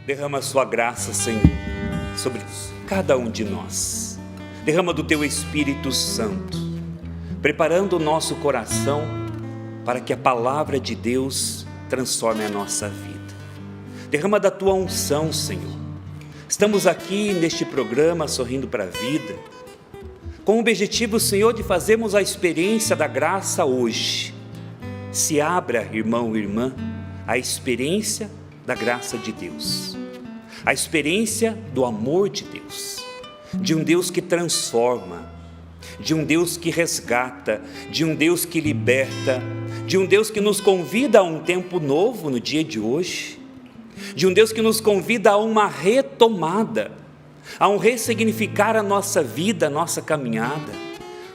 Derrama a sua graça, Senhor, sobre cada um de nós. Derrama do teu Espírito Santo, preparando o nosso coração para que a palavra de Deus transforme a nossa vida. Derrama da tua unção, Senhor. Estamos aqui neste programa Sorrindo para a Vida, com o objetivo, Senhor, de fazermos a experiência da graça hoje. Se abra, irmão e irmã, a experiência da graça de Deus, a experiência do amor de Deus, de um Deus que transforma, de um Deus que resgata, de um Deus que liberta, de um Deus que nos convida a um tempo novo no dia de hoje, de um Deus que nos convida a uma retomada, a um ressignificar a nossa vida, a nossa caminhada.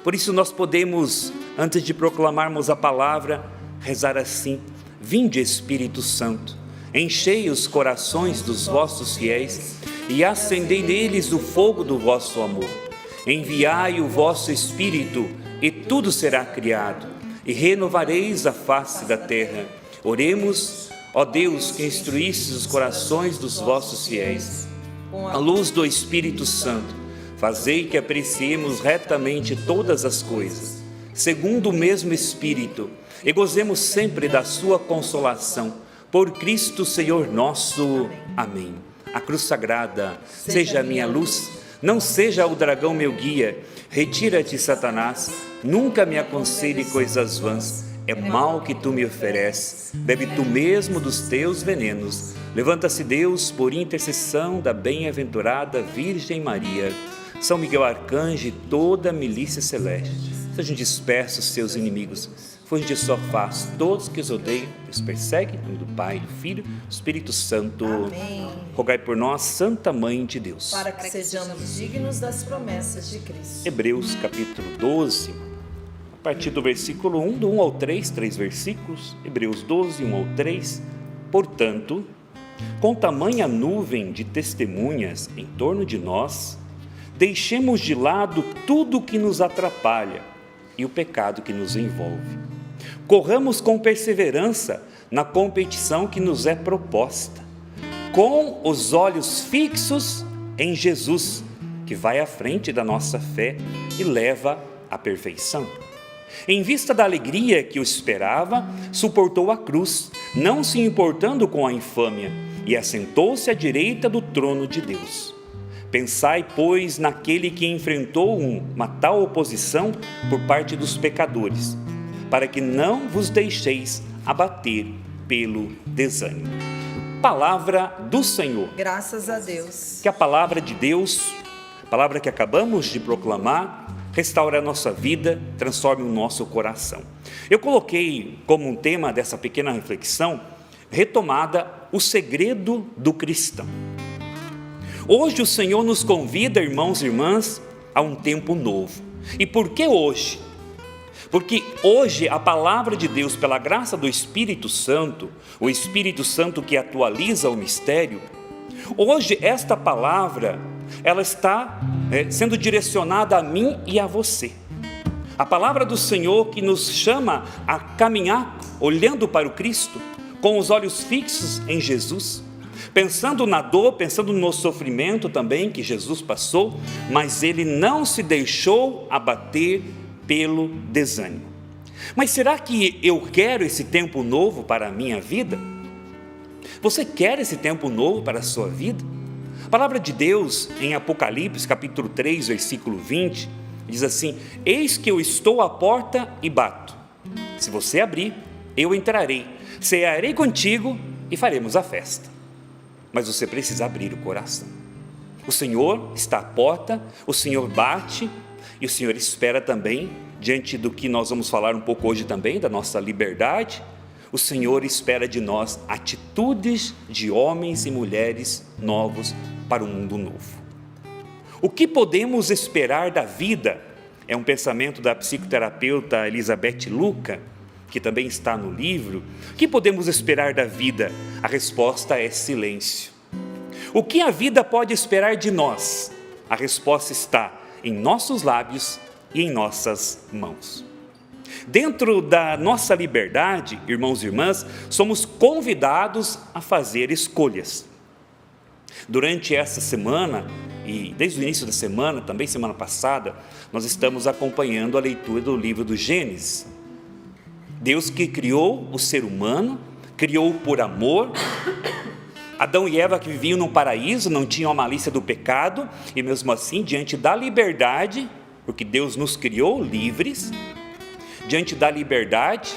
Por isso nós podemos, antes de proclamarmos a palavra, rezar assim: vinde Espírito Santo, enchei os corações dos vossos fiéis e acendei neles o fogo do vosso amor. Enviai o vosso Espírito e tudo será criado e renovareis a face da terra. Oremos. Ó Deus, que instruístes os corações dos vossos fiéis, à luz do Espírito Santo, fazei que apreciemos retamente todas as coisas, segundo o mesmo Espírito, e gozemos sempre da sua consolação, por Cristo Senhor nosso. Amém. A cruz sagrada seja a minha luz, não seja o dragão meu guia. Retira-te, Satanás, nunca me aconselhe coisas vãs. É mal que tu me ofereces, bebe tu mesmo dos teus venenos. Levanta-se Deus por intercessão da bem-aventurada Virgem Maria. São Miguel Arcanjo e toda a milícia celeste, sejam dispersos seus inimigos. Fuge de sua face todos que os odeiam, os persegue, em nome do Pai, do Filho, do Espírito Santo. Amém. Rogai por nós, Santa Mãe de Deus, para que sejamos dignos das promessas de Cristo. Hebreus capítulo 12, a partir do versículo 1, do 1 ao 3, 3 versículos, Hebreus 12, 1 ao 3. Portanto, com tamanha nuvem de testemunhas em torno de nós, deixemos de lado tudo o que nos atrapalha e o pecado que nos envolve. Corramos com perseverança na competição que nos é proposta, com os olhos fixos em Jesus, que vai à frente da nossa fé e leva à perfeição. Em vista da alegria que o esperava, suportou a cruz, não se importando com a infâmia, e assentou-se à direita do trono de Deus. Pensai, pois, naquele que enfrentou uma tal oposição por parte dos pecadores, para que não vos deixeis abater pelo desânimo. Palavra do Senhor. Graças a Deus. Que a palavra de Deus, a palavra que acabamos de proclamar, restaure a nossa vida, transforme o nosso coração. Eu coloquei como um tema dessa pequena reflexão, retomada, o segredo do cristão. Hoje o Senhor nos convida, irmãos e irmãs, a um tempo novo. E por que hoje? Porque hoje a palavra de Deus, pela graça do Espírito Santo, o Espírito Santo que atualiza o mistério, hoje esta palavra, ela está sendo direcionada a mim e a você. A palavra do Senhor que nos chama a caminhar olhando para o Cristo, com os olhos fixos em Jesus, pensando na dor, pensando no sofrimento também que Jesus passou, mas ele não se deixou abater pelo desânimo. Mas será que eu quero esse tempo novo para a minha vida? Você quer esse tempo novo para a sua vida? A palavra de Deus em Apocalipse capítulo 3, versículo 20, diz assim: eis que eu estou à porta e bato. Se você abrir, eu entrarei, cearei contigo e faremos a festa. Mas você precisa abrir o coração. O Senhor está à porta, o Senhor bate e o Senhor espera também, diante do que nós vamos falar um pouco hoje também, da nossa liberdade. O Senhor espera de nós atitudes de homens e mulheres novos para um mundo novo. O que podemos esperar da vida? É um pensamento da psicoterapeuta Elizabeth Luca, que também está no livro. O que podemos esperar da vida? A resposta é silêncio. O que a vida pode esperar de nós? A resposta está em nossos lábios e em nossas mãos. Dentro da nossa liberdade, irmãos e irmãs, somos convidados a fazer escolhas. Durante essa semana, e desde o início da semana, também semana passada, nós estamos acompanhando a leitura do livro do Gênesis. Deus que criou o ser humano, criou por amor. Adão e Eva que viviam num paraíso, não tinham a malícia do pecado, e mesmo assim, diante da liberdade, porque Deus nos criou livres, diante da liberdade,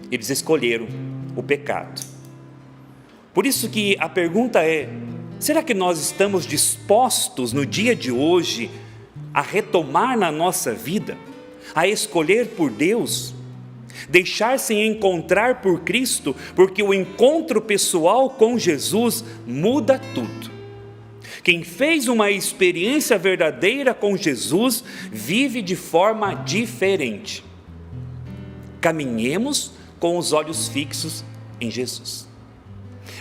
eles escolheram o pecado. Por isso que a pergunta é: será que nós estamos dispostos no dia de hoje a retomar na nossa vida, a escolher por Deus, deixar-se encontrar por Cristo, porque o encontro pessoal com Jesus muda tudo. Quem fez uma experiência verdadeira com Jesus vive de forma diferente. Caminhemos com os olhos fixos em Jesus.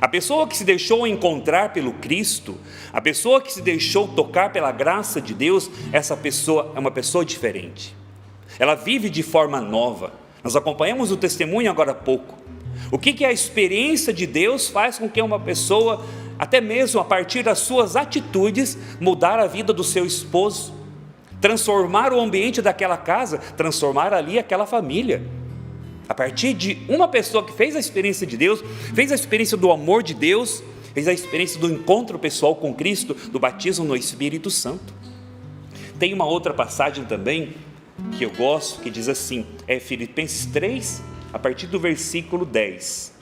A pessoa que se deixou encontrar pelo Cristo, a pessoa que se deixou tocar pela graça de Deus, essa pessoa é uma pessoa diferente. Ela vive de forma nova. Nós acompanhamos o testemunho agora há pouco. O que a experiência de Deus faz com que uma pessoa, até mesmo a partir das suas atitudes, mudar a vida do seu esposo, transformar o ambiente daquela casa, transformar ali aquela família. A partir de uma pessoa que fez a experiência de Deus, fez a experiência do amor de Deus, fez a experiência do encontro pessoal com Cristo, do batismo no Espírito Santo. Tem uma outra passagem também que eu gosto, que diz assim, é Filipenses 3, a partir do versículo 10.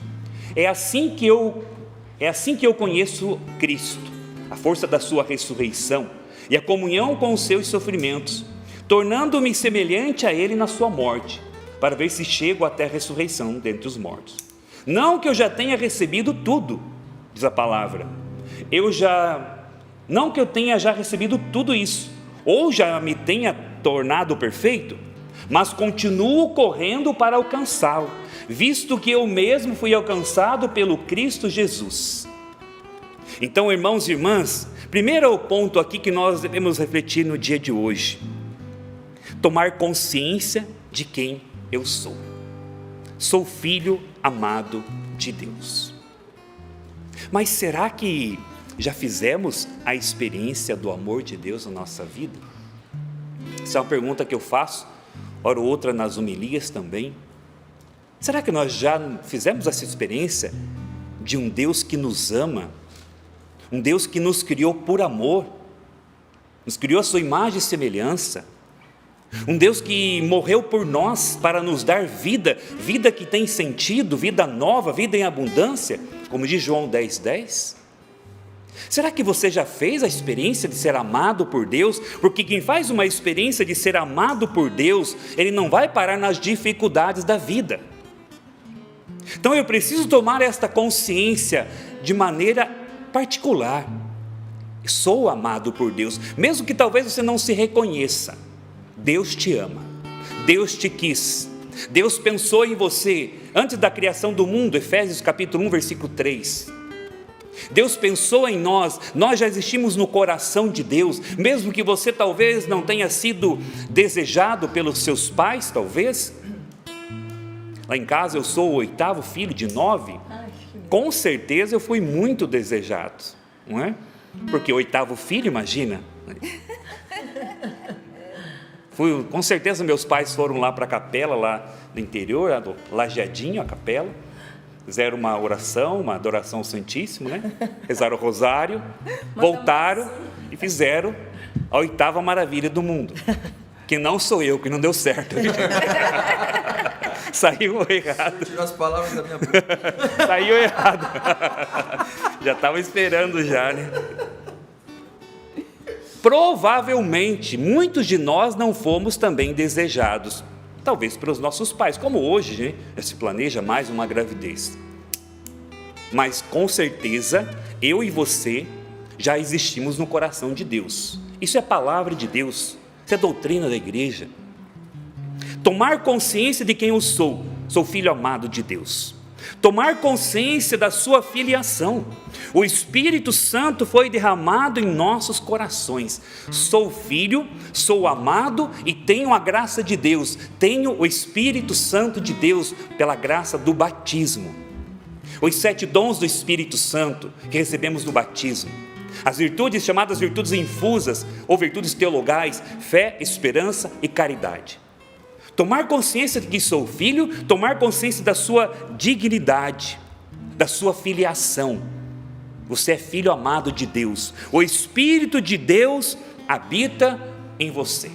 É assim que eu conheço Cristo, a força da sua ressurreição e a comunhão com os seus sofrimentos, tornando-me semelhante a Ele na sua morte, para ver se chego até a ressurreição dentre os mortos. Não que eu já tenha recebido tudo, diz a palavra, não que eu tenha já recebido tudo isso, ou já me tenha tornado perfeito, mas continuo correndo para alcançá-lo, visto que eu mesmo fui alcançado pelo Cristo Jesus. Então, irmãos e irmãs, primeiro é o ponto aqui que nós devemos refletir no dia de hoje: tomar consciência de quem eu sou. Sou filho amado de Deus. Mas será que já fizemos a experiência do amor de Deus na nossa vida? Essa é uma pergunta que eu faço, hora ou outra nas homilias também. Será que nós já fizemos essa experiência de um Deus que nos ama, um Deus que nos criou por amor, nos criou a sua imagem e semelhança, um Deus que morreu por nós para nos dar vida, vida que tem sentido, vida nova, vida em abundância, como diz João 10:10? Será que você já fez a experiência de ser amado por Deus? Porque quem faz uma experiência de ser amado por Deus, ele não vai parar nas dificuldades da vida. Então eu preciso tomar esta consciência de maneira particular. Sou amado por Deus, mesmo que talvez você não se reconheça. Deus te ama, Deus te quis, Deus pensou em você antes da criação do mundo, Efésios capítulo 1, versículo 3. Deus pensou em nós, nós já existimos no coração de Deus, mesmo que você talvez não tenha sido desejado pelos seus pais, talvez. Lá em casa eu sou o 8º filho de 9, com certeza eu fui muito desejado, não é? Porque 8º filho, imagina. Com certeza meus pais foram lá para a capela, lá no interior, lá do Lajeadinho, a capela, fizeram uma oração, uma adoração ao Santíssimo, né? Rezaram o rosário, voltaram e fizeram a 8ª maravilha do mundo, que não sou eu, que não deu certo. Saiu errado. Tirou as palavras da minha boca. Saiu errado. Já estava esperando já, né? Provavelmente, muitos de nós não fomos também desejados, talvez pelos nossos pais, como hoje, né? Já se planeja mais uma gravidez. Mas com certeza, eu e você já existimos no coração de Deus. Isso é palavra de Deus, isso é doutrina da igreja. Tomar consciência de quem eu sou filho amado de Deus. Tomar consciência da sua filiação. O Espírito Santo foi derramado em nossos corações. Sou filho, sou amado e tenho a graça de Deus. Tenho o Espírito Santo de Deus pela graça do batismo. Os 7 dons do Espírito Santo que recebemos no batismo. As virtudes chamadas virtudes infusas ou virtudes teologais, fé, esperança e caridade. Tomar consciência de que sou filho, tomar consciência da sua dignidade, da sua filiação. Você é filho amado de Deus. O Espírito de Deus habita em você.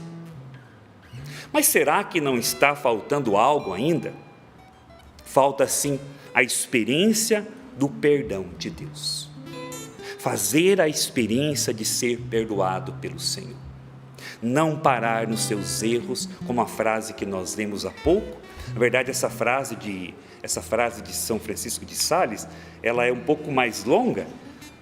Mas será que não está faltando algo ainda? Falta sim a experiência do perdão de Deus. Fazer a experiência de ser perdoado pelo Senhor. Não parar nos seus erros, como a frase que nós lemos há pouco. Na verdade, essa frase de São Francisco de Sales, ela é um pouco mais longa.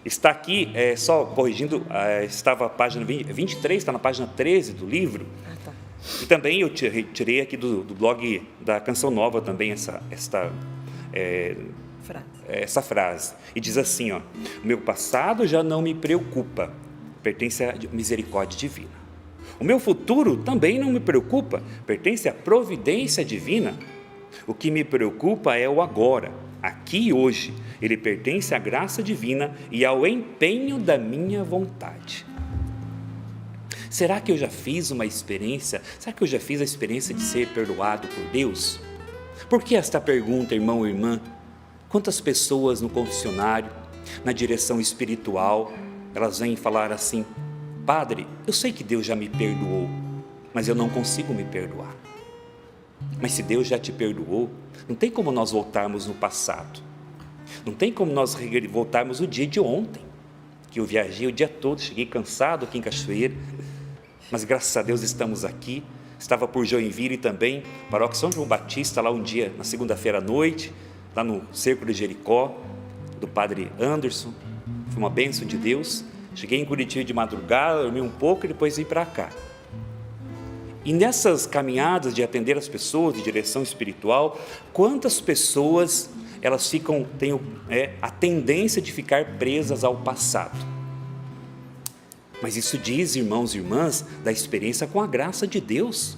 Está aqui, só corrigindo, estava a página 23, está na página 13 do livro. Tá. E também eu tirei aqui do blog da Canção Nova também essa frase. E diz assim, ó: o meu passado já não me preocupa, pertence à misericórdia divina. O meu futuro também não me preocupa, pertence à providência divina. O que me preocupa é o agora, aqui e hoje. Ele pertence à graça divina e ao empenho da minha vontade. Será que eu já fiz uma experiência? Será que eu já fiz a experiência de ser perdoado por Deus? Por que esta pergunta, irmão e irmã? Quantas pessoas no confessionário, na direção espiritual, elas vêm falar assim: Padre, eu sei que Deus já me perdoou, mas eu não consigo me perdoar. Mas se Deus já te perdoou, não tem como nós voltarmos no passado. Não tem como nós voltarmos no dia de ontem, que eu viajei o dia todo, cheguei cansado aqui em Cachoeira, mas graças a Deus estamos aqui. Estava por Joinville também, paróquia São João Batista, lá um dia, na segunda-feira à noite, lá no Cerco de Jericó, do Padre Anderson. Foi uma bênção de Deus. Cheguei em Curitiba de madrugada, dormi um pouco e depois vim para cá. E nessas caminhadas de atender as pessoas, de direção espiritual, quantas pessoas elas têm a tendência de ficar presas ao passado. Mas isso diz, irmãos e irmãs, da experiência com a graça de Deus,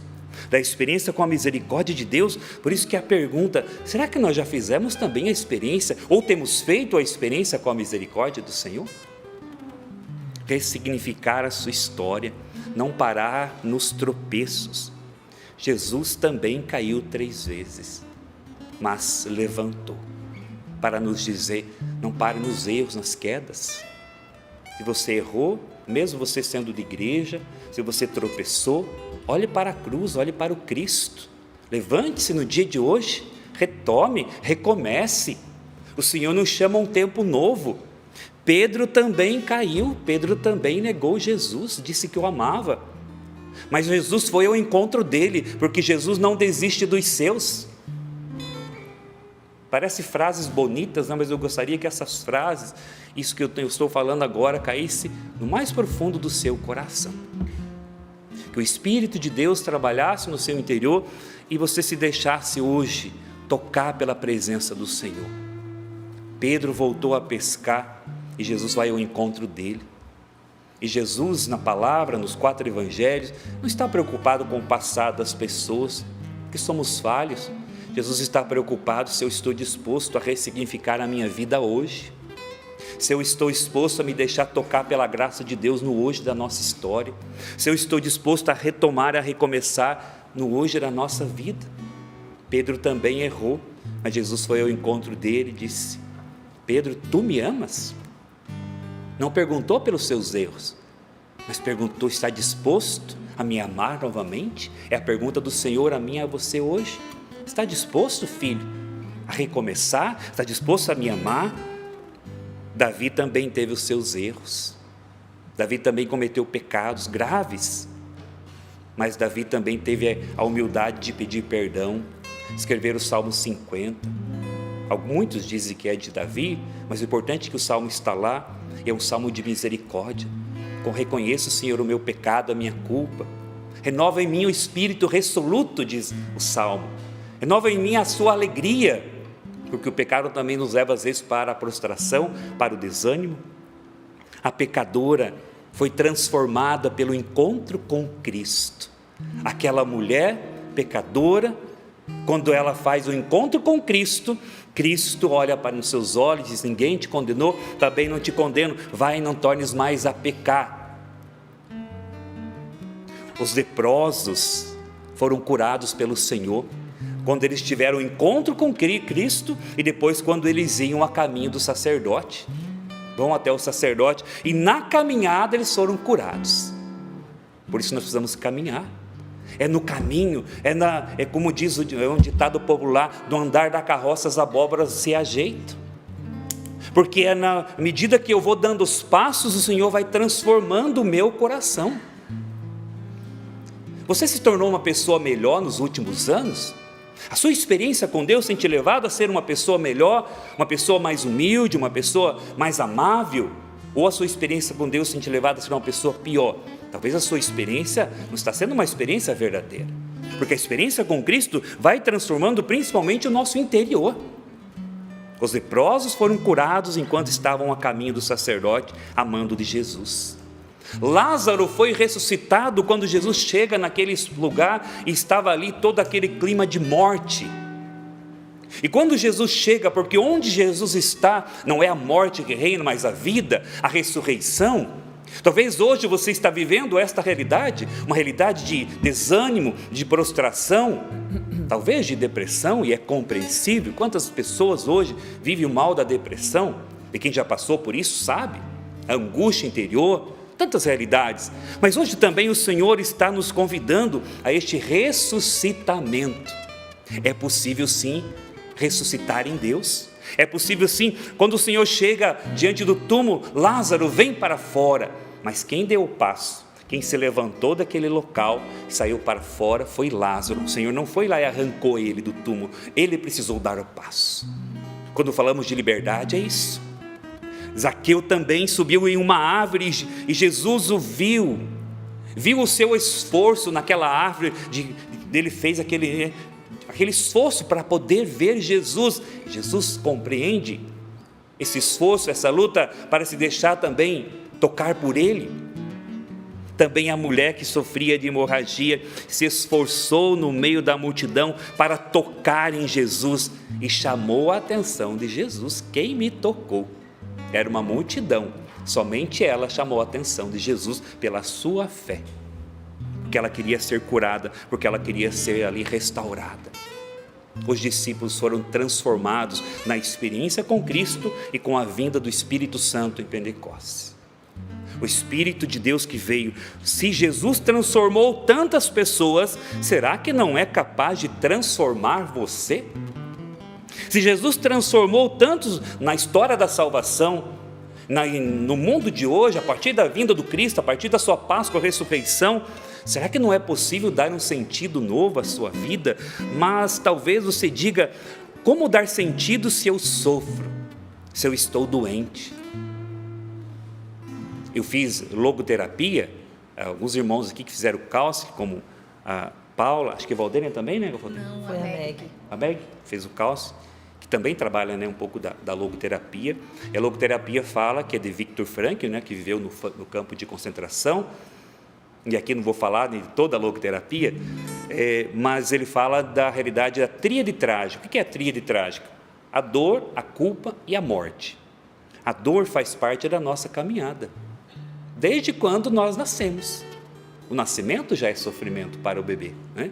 da experiência com a misericórdia de Deus. Por isso que a pergunta: será que nós já fizemos também a experiência, ou temos feito a experiência com a misericórdia do Senhor? Ressignificar a sua história, não parar nos tropeços. Jesus também caiu 3 vezes, mas levantou, para nos dizer: não pare nos erros, nas quedas. Se você errou, mesmo você sendo de igreja, se você tropeçou, olhe para a cruz, olhe para o Cristo. Levante-se no dia de hoje, retome, recomece. O Senhor nos chama a um tempo novo. Pedro também caiu, Pedro também negou Jesus, disse que o amava. Mas Jesus foi ao encontro dele, porque Jesus não desiste dos seus. Parece frases bonitas, não, mas eu gostaria que essas frases, isso que eu estou falando agora, caísse no mais profundo do seu coração. Que o Espírito de Deus trabalhasse no seu interior e você se deixasse hoje tocar pela presença do Senhor. Pedro voltou a pescar e Jesus vai ao encontro dele. E Jesus, na palavra, nos 4 evangelhos, não está preocupado com o passado das pessoas, que somos falhos. Jesus está preocupado se eu estou disposto a ressignificar a minha vida hoje, se eu estou disposto a me deixar tocar pela graça de Deus no hoje da nossa história, se eu estou disposto a retomar, a recomeçar no hoje da nossa vida. Pedro também errou, mas Jesus foi ao encontro dele e disse: Pedro, tu me amas? Não perguntou pelos seus erros, mas perguntou: está disposto a me amar novamente? É a pergunta do Senhor a mim e a você hoje. Está disposto, filho, a recomeçar? Está disposto a me amar? Davi também teve os seus erros. Davi também cometeu pecados graves. Mas Davi também teve a humildade de pedir perdão, escrever o Salmo 50. Muitos dizem que é de Davi, mas o importante é que o Salmo está lá, é um Salmo de misericórdia. Reconheço, Senhor, o meu pecado, a minha culpa. Renova em mim o espírito resoluto, diz o Salmo. Renova em mim a sua alegria, porque o pecado também nos leva às vezes para a prostração, para o desânimo. A pecadora foi transformada pelo encontro com Cristo. Aquela mulher pecadora, quando ela faz o encontro com Cristo, Cristo olha para os seus olhos e diz: ninguém te condenou, também não te condeno, vai e não tornes mais a pecar. Os leprosos foram curados pelo Senhor quando eles tiveram um encontro com Cristo e depois quando eles iam a caminho do sacerdote. Vão até o sacerdote e na caminhada eles foram curados. Por isso nós precisamos caminhar. É no caminho, é como diz um ditado popular: do andar da carroça as abóboras se ajeitam. Porque é na medida que eu vou dando os passos, o Senhor vai transformando o meu coração. Você se tornou uma pessoa melhor nos últimos anos? A sua experiência com Deus tem te levado a ser uma pessoa melhor, uma pessoa mais humilde, uma pessoa mais amável? Ou a sua experiência com Deus tem te levado a ser uma pessoa pior? Talvez a sua experiência não está sendo uma experiência verdadeira, porque a experiência com Cristo vai transformando principalmente o nosso interior. Os leprosos foram curados enquanto estavam a caminho do sacerdote, amando de Jesus. Lázaro foi ressuscitado quando Jesus chega naquele lugar e estava ali todo aquele clima de morte. E quando Jesus chega, porque onde Jesus está, não é a morte que reina, mas a vida, a ressurreição. Talvez hoje você está vivendo esta realidade, uma realidade de desânimo, de prostração, talvez de depressão, e é compreensível. Quantas pessoas hoje vivem o mal da depressão? E quem já passou por isso sabe, a angústia interior, tantas realidades. Mas hoje também o Senhor está nos convidando a este ressuscitamento. É possível sim ressuscitar em Deus. É possível sim, quando o Senhor chega diante do túmulo, Lázaro vem para fora, mas quem deu o passo, quem se levantou daquele local, saiu para fora, foi Lázaro. O Senhor não foi lá e arrancou ele do túmulo, ele precisou dar o passo. Quando falamos de liberdade, é isso. Zaqueu também subiu em uma árvore e Jesus o viu o seu esforço naquela árvore, ele fez aquele esforço para poder ver Jesus. Jesus compreende esse esforço, essa luta para se deixar também tocar por ele. Também a mulher que sofria de hemorragia se esforçou no meio da multidão para tocar em Jesus e chamou a atenção de Jesus. Quem me tocou? Era uma multidão, somente ela chamou a atenção de Jesus pela sua fé, porque ela queria ser curada, porque ela queria ser ali restaurada. Os discípulos foram transformados na experiência com Cristo e com a vinda do Espírito Santo em Pentecostes. O Espírito de Deus que veio, se Jesus transformou tantas pessoas, será que não é capaz de transformar você? Se Jesus transformou tantos na história da salvação, no mundo de hoje, a partir da vinda do Cristo, a partir da sua Páscoa, a ressurreição, será que não é possível dar um sentido novo à sua vida? Mas talvez você diga: como dar sentido se eu sofro, se eu estou doente? Eu fiz logoterapia, alguns irmãos aqui que fizeram cálcio, como a Paula, acho que a Valdênia também, né? Não, foi a Meg. A Meg fez o cálcio, que também trabalha, né, um pouco da logoterapia. E a logoterapia fala que é de Viktor Frankl, né, que viveu no campo de concentração. E aqui não vou falar de toda a logoterapia, mas ele fala da realidade da tríade trágica. O que é a tríade trágica? A dor, a culpa e a morte. A dor faz parte da nossa caminhada, desde quando nós nascemos. O nascimento já é sofrimento para o bebê, né?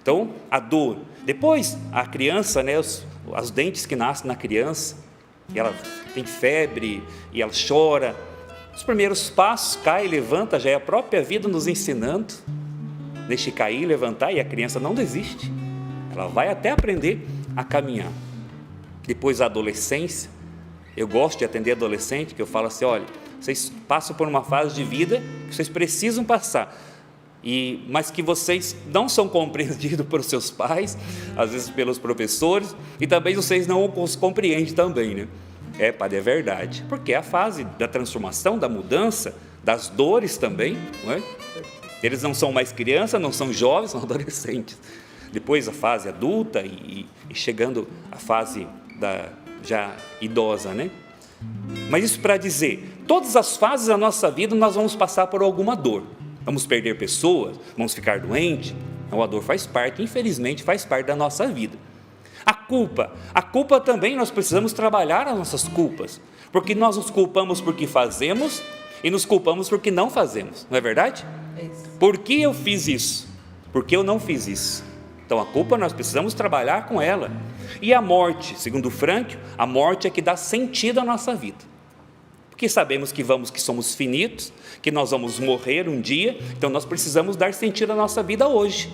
Então, a dor. Depois, a criança, né, os dentes que nascem na criança, e ela tem febre, e ela chora. Os primeiros passos, cai e levanta, já é a própria vida nos ensinando. Deixe cair e levantar, e a criança não desiste. Ela vai até aprender a caminhar. Depois a adolescência. Eu gosto de atender adolescente, que eu falo assim: olha, vocês passam por uma fase de vida que vocês precisam passar, mas que vocês não são compreendidos pelos seus pais, às vezes pelos professores, e também vocês não os compreendem também, né? Padre, é verdade, porque é a fase da transformação, da mudança, das dores também, não é? Eles não são mais crianças, não são jovens, são adolescentes. Depois a fase adulta e chegando à fase já idosa, né? Mas isso para dizer, todas as fases da nossa vida nós vamos passar por alguma dor. Vamos perder pessoas, vamos ficar doentes. A dor faz parte, infelizmente, faz parte da nossa vida. culpa? A culpa também, nós precisamos trabalhar as nossas culpas, porque nós nos culpamos porque fazemos e nos culpamos porque não fazemos, não é verdade? Por que eu fiz isso? Porque eu não fiz isso. Então a culpa nós precisamos trabalhar com ela. E a morte, segundo Frankl, a morte é que dá sentido à nossa vida. Porque sabemos que somos finitos, que nós vamos morrer um dia, então nós precisamos dar sentido à nossa vida hoje.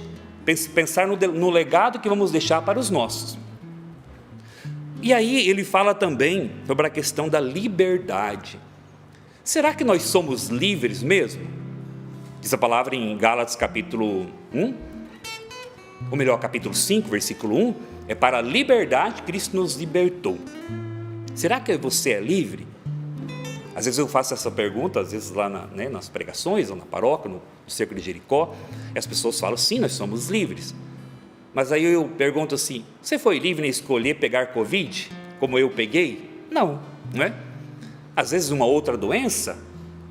Pensar no legado que vamos deixar para os nossos. E aí ele fala também sobre a questão da liberdade. Será que nós somos livres mesmo? Diz a palavra em Gálatas capítulo 1, ou melhor, capítulo 5, versículo 1, é para a liberdade que Cristo nos libertou. Será que você é livre? Às vezes eu faço essa pergunta, às vezes lá nas pregações, ou na paróquia, no cerco de Jericó, e as pessoas falam, sim, nós somos livres. Mas aí eu pergunto assim, você foi livre em escolher pegar Covid, como eu peguei? Não, não é? Às vezes uma outra doença,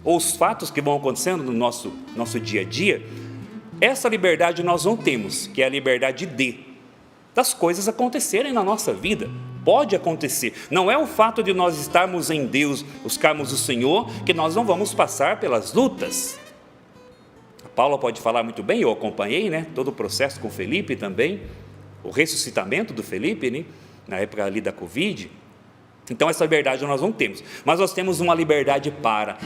ou os fatos que vão acontecendo no nosso dia a dia, essa liberdade nós não temos, que é a liberdade das coisas acontecerem na nossa vida. Pode acontecer, não é o fato de nós estarmos em Deus, buscarmos o Senhor, que nós não vamos passar pelas lutas. A Paula pode falar muito bem, eu acompanhei, todo o processo com Felipe também, o ressuscitamento do Felipe, na época ali da Covid. Então essa liberdade nós não temos, mas nós temos uma liberdade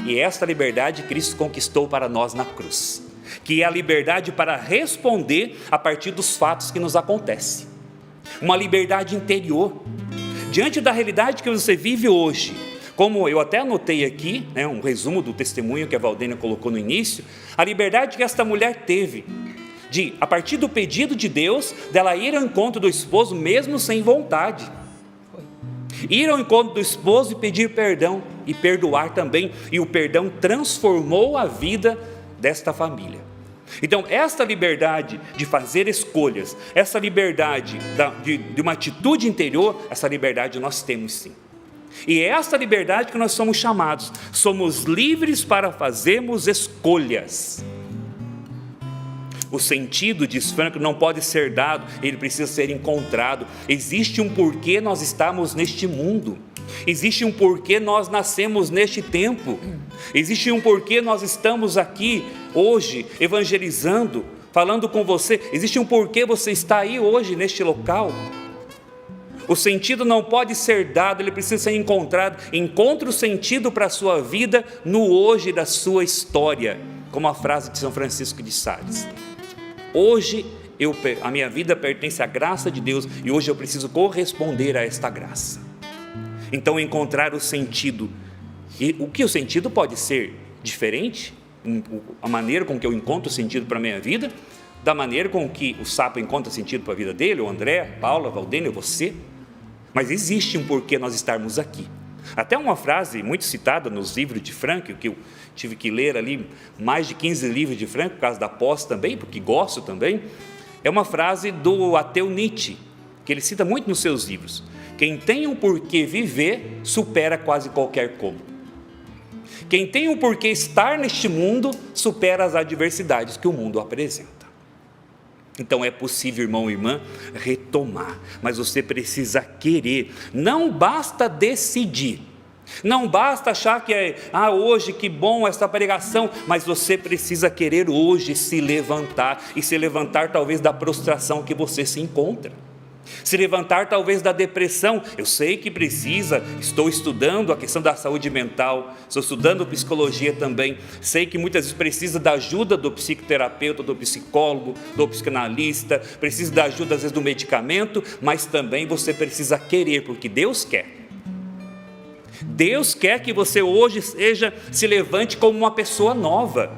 e essa liberdade Cristo conquistou para nós na cruz, que é a liberdade para responder a partir dos fatos que nos acontecem, uma liberdade interior, diante da realidade que você vive hoje, como eu até anotei aqui, um resumo do testemunho que a Valdênia colocou no início, a liberdade que esta mulher teve, de, a partir do pedido de Deus, dela ir ao encontro do esposo mesmo sem vontade, ir ao encontro do esposo e pedir perdão, e perdoar também, e o perdão transformou a vida desta família. Então esta liberdade de fazer escolhas, essa liberdade de uma atitude interior, essa liberdade nós temos sim, e é essa liberdade que nós somos chamados, somos livres para fazermos escolhas. O sentido, diz Frankl, não pode ser dado, ele precisa ser encontrado. Existe um porquê nós estamos neste mundo, existe um porquê nós nascemos neste tempo, existe um porquê nós estamos aqui hoje evangelizando, falando com você, existe um porquê você está aí hoje neste local. O sentido não pode ser dado, ele precisa ser encontrado. Encontre o sentido para a sua vida no hoje da sua história, como a frase de São Francisco de Sales. Hoje a minha vida pertence à graça de Deus e hoje eu preciso corresponder a esta graça. Então encontrar o sentido, e o que o sentido pode ser diferente, a maneira com que eu encontro sentido para a minha vida, da maneira com que o sapo encontra sentido para a vida dele, o André, a Paula, a Valdênia, você, mas existe um porquê nós estarmos aqui. Até uma frase muito citada nos livros de Frankl, que eu tive que ler ali, mais de 15 livros de Frankl, por causa da pós também, porque gosto também, é uma frase do ateu Nietzsche, que ele cita muito nos seus livros: quem tem um porquê viver, supera quase qualquer como. Quem tem um porquê estar neste mundo, supera as adversidades que o mundo apresenta. Então é possível, irmão e irmã, retomar, mas você precisa querer, não basta decidir, não basta achar que hoje que bom essa pregação, mas você precisa querer hoje se levantar, e se levantar talvez da prostração que você se encontra, se levantar talvez da depressão. Eu sei que precisa, estou estudando a questão da saúde mental, estou estudando psicologia também, sei que muitas vezes precisa da ajuda do psicoterapeuta, do psicólogo, do psicanalista, precisa da ajuda às vezes do medicamento, mas também você precisa querer, porque Deus quer. Deus quer que você hoje se levante como uma pessoa nova,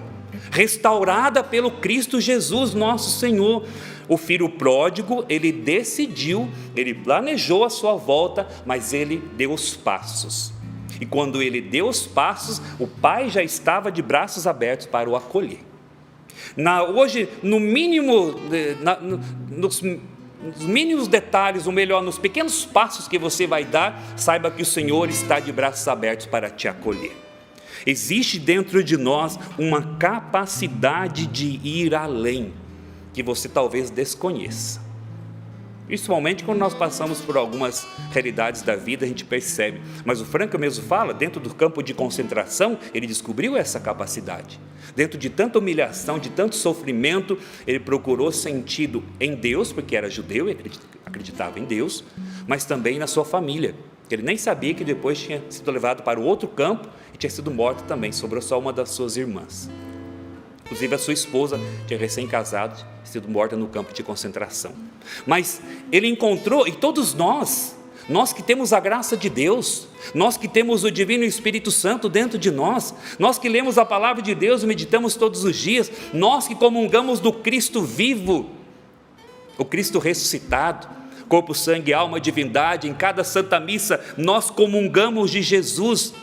restaurada pelo Cristo Jesus, nosso Senhor. O filho pródigo, ele decidiu, ele planejou a sua volta, mas ele deu os passos. E quando ele deu os passos, o pai já estava de braços abertos para o acolher. Hoje, no mínimo, nos mínimos detalhes, ou melhor, nos pequenos passos que você vai dar, saiba que o Senhor está de braços abertos para te acolher. Existe dentro de nós uma capacidade de ir além, que você talvez desconheça. Principalmente quando nós passamos por algumas realidades da vida, a gente percebe. Mas o Frankl mesmo fala, dentro do campo de concentração, ele descobriu essa capacidade. Dentro de tanta humilhação, de tanto sofrimento, ele procurou sentido em Deus, porque era judeu e acreditava em Deus, mas também na sua família. Ele nem sabia que depois tinha sido levado para o outro campo e tinha sido morto também, sobrou só uma das suas irmãs. Inclusive a sua esposa tinha recém-casado, sido morta no campo de concentração. Mas ele encontrou, e todos nós que temos a graça de Deus, nós que temos o Divino Espírito Santo dentro de nós que lemos a palavra de Deus e meditamos todos os dias, nós que comungamos do Cristo vivo, o Cristo ressuscitado, corpo, sangue, alma, divindade, em cada santa missa nós comungamos de Jesus.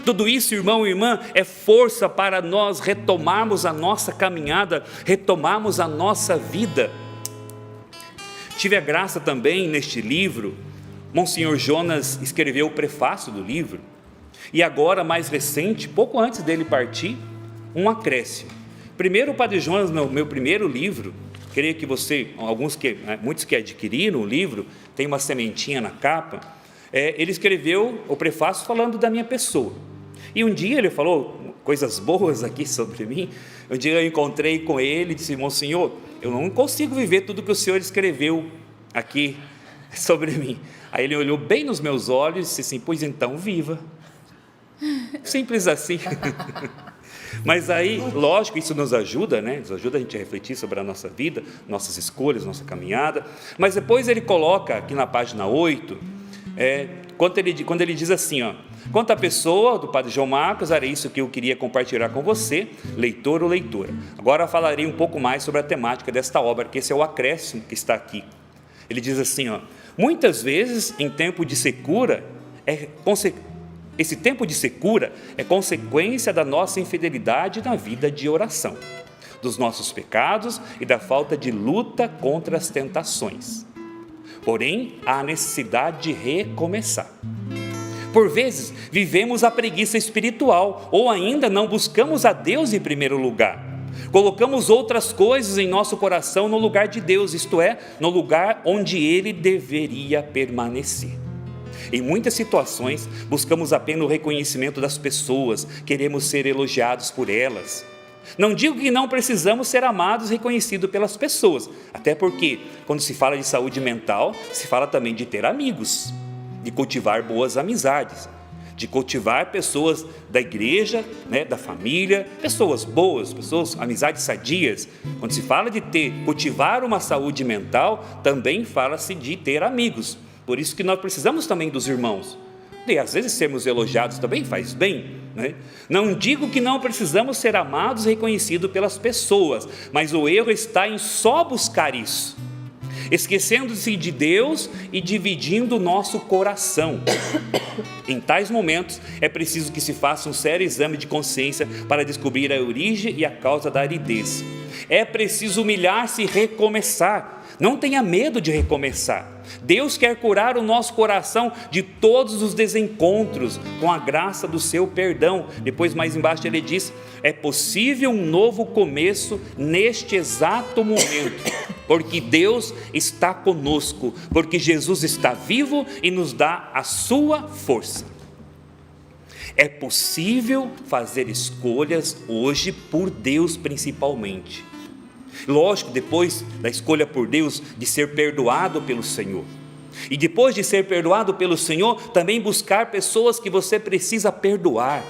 Tudo isso, irmão e irmã, é força para nós retomarmos a nossa caminhada, retomarmos a nossa vida. Tive a graça também neste livro, Monsenhor Jonas escreveu o prefácio do livro, e agora, mais recente, pouco antes dele partir, um acréscimo. Primeiro, o Padre Jonas, no meu primeiro livro, creio que muitos que adquiriram o livro, tem uma sementinha na capa, ele escreveu o prefácio falando da minha pessoa. E um dia ele falou coisas boas aqui sobre mim. Um dia eu encontrei com ele e disse: Monsenhor, eu não consigo viver tudo que o senhor escreveu aqui sobre mim. Aí ele olhou bem nos meus olhos e disse assim: pois então, viva. Simples assim. Mas aí, lógico, isso nos ajuda, né? Nos ajuda a gente a refletir sobre a nossa vida, nossas escolhas, nossa caminhada. Mas depois ele coloca aqui na página 8, quando ele diz assim, quanto à pessoa do Padre João Marcos, era isso que eu queria compartilhar com você, leitor ou leitora. Agora falarei um pouco mais sobre a temática desta obra, que esse é o acréscimo que está aqui. Ele diz assim, muitas vezes em tempo de secura, esse tempo de secura é consequência da nossa infidelidade na vida de oração, dos nossos pecados e da falta de luta contra as tentações. Porém, há necessidade de recomeçar. Por vezes, vivemos a preguiça espiritual ou ainda não buscamos a Deus em primeiro lugar. Colocamos outras coisas em nosso coração no lugar de Deus, isto é, no lugar onde Ele deveria permanecer. Em muitas situações, buscamos apenas o reconhecimento das pessoas, queremos ser elogiados por elas. Não digo que não precisamos ser amados e reconhecidos pelas pessoas, até porque, quando se fala de saúde mental, se fala também de ter amigos, de cultivar boas amizades, de cultivar pessoas da igreja, da família, pessoas boas, amizades sadias. Quando se fala de cultivar uma saúde mental, também fala-se de ter amigos. Por isso que nós precisamos também dos irmãos. E às vezes sermos elogiados também faz bem, né? Não digo que não precisamos ser amados e reconhecidos pelas pessoas, mas o erro está em só buscar isso, esquecendo-se de Deus e dividindo o nosso coração. Em tais momentos, é preciso que se faça um sério exame de consciência para descobrir a origem e a causa da aridez. É preciso humilhar-se e recomeçar. Não tenha medo de recomeçar. Deus quer curar o nosso coração de todos os desencontros com a graça do seu perdão. Depois, mais embaixo, ele diz: é possível um novo começo neste exato momento, porque Deus está conosco, porque Jesus está vivo e nos dá a sua força. É possível fazer escolhas hoje por Deus principalmente. Lógico, depois da escolha por Deus de ser perdoado pelo Senhor. E depois de ser perdoado pelo Senhor, também buscar pessoas que você precisa perdoar.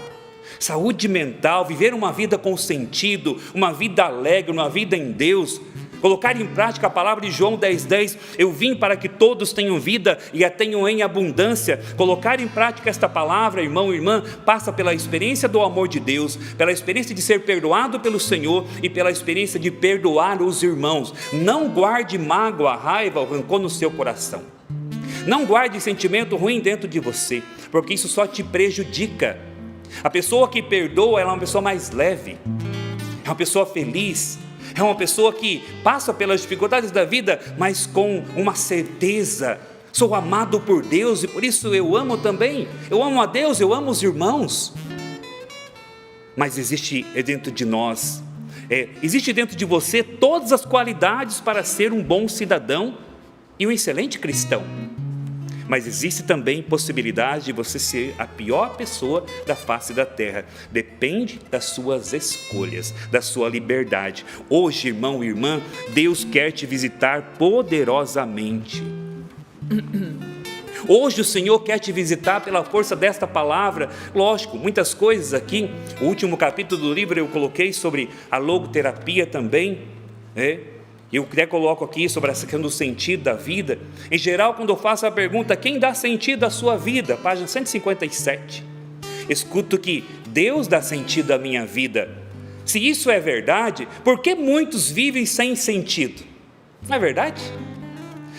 Saúde mental, viver uma vida com sentido, uma vida alegre, uma vida em Deus. Colocar em prática a palavra de João 10,10, eu vim para que todos tenham vida e a tenham em abundância. Colocar em prática esta palavra, irmão e irmã, passa pela experiência do amor de Deus, pela experiência de ser perdoado pelo Senhor e pela experiência de perdoar os irmãos. Não guarde mágoa, raiva ou rancor no seu coração. Não guarde sentimento ruim dentro de você, porque isso só te prejudica. A pessoa que perdoa, ela é uma pessoa mais leve, é uma pessoa feliz, é uma pessoa que passa pelas dificuldades da vida, mas com uma certeza: sou amado por Deus e por isso eu amo também. Eu amo a Deus, eu amo os irmãos. Mas existe dentro de nós, existe dentro de você todas as qualidades para ser um bom cidadão, e um excelente cristão. Mas existe também possibilidade de você ser a pior pessoa da face da terra. Depende das suas escolhas, da sua liberdade. Hoje, irmão e irmã, Deus quer te visitar poderosamente. Hoje o Senhor quer te visitar pela força desta palavra. Lógico, muitas coisas aqui. O último capítulo do livro eu coloquei sobre a logoterapia também, Eu até coloco aqui sobre essa questão do sentido da vida. Em geral, quando eu faço a pergunta, quem dá sentido à sua vida? Página 157. Escuto que Deus dá sentido à minha vida. Se isso é verdade, por que muitos vivem sem sentido? Não é verdade?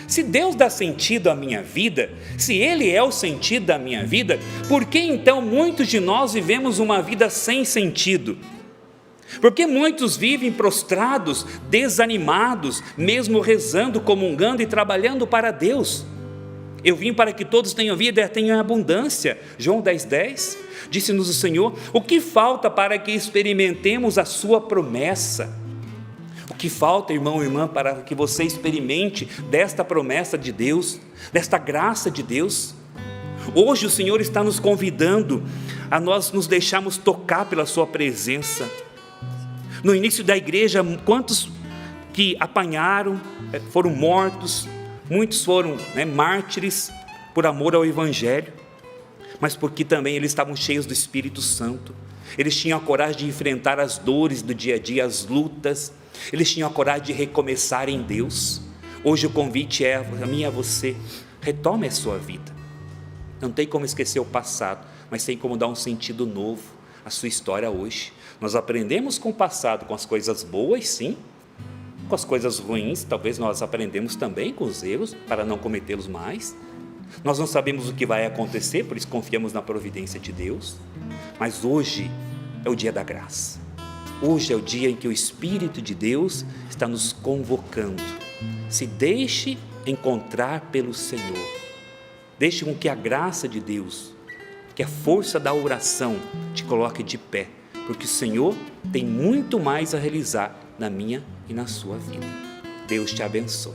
Se Deus dá sentido à minha vida, se Ele é o sentido da minha vida, por que então muitos de nós vivemos uma vida sem sentido? Porque muitos vivem prostrados, desanimados, mesmo rezando, comungando e trabalhando para Deus. Eu vim para que todos tenham vida e tenham abundância. João 10,10, disse-nos o Senhor, o que falta para que experimentemos a sua promessa? O que falta, irmão e irmã, para que você experimente desta promessa de Deus, desta graça de Deus? Hoje o Senhor está nos convidando a nós nos deixarmos tocar pela sua presença. No início da igreja, quantos que apanharam, foram mortos, muitos foram mártires por amor ao Evangelho, mas porque também eles estavam cheios do Espírito Santo, eles tinham a coragem de enfrentar as dores do dia a dia, as lutas, eles tinham a coragem de recomeçar em Deus. Hoje o convite é a mim e a você, retome a sua vida, não tem como esquecer o passado, mas tem como dar um sentido novo à sua história hoje. Nós aprendemos com o passado, com as coisas boas, sim, com as coisas ruins, talvez nós aprendemos também com os erros, para não cometê-los mais. Nós não sabemos o que vai acontecer, por isso confiamos na providência de Deus, mas hoje é o dia da graça, hoje é o dia em que o Espírito de Deus está nos convocando. Se deixe encontrar pelo Senhor, deixe com que a graça de Deus, que a força da oração te coloque de pé, porque o Senhor tem muito mais a realizar na minha e na sua vida. Deus te abençoe.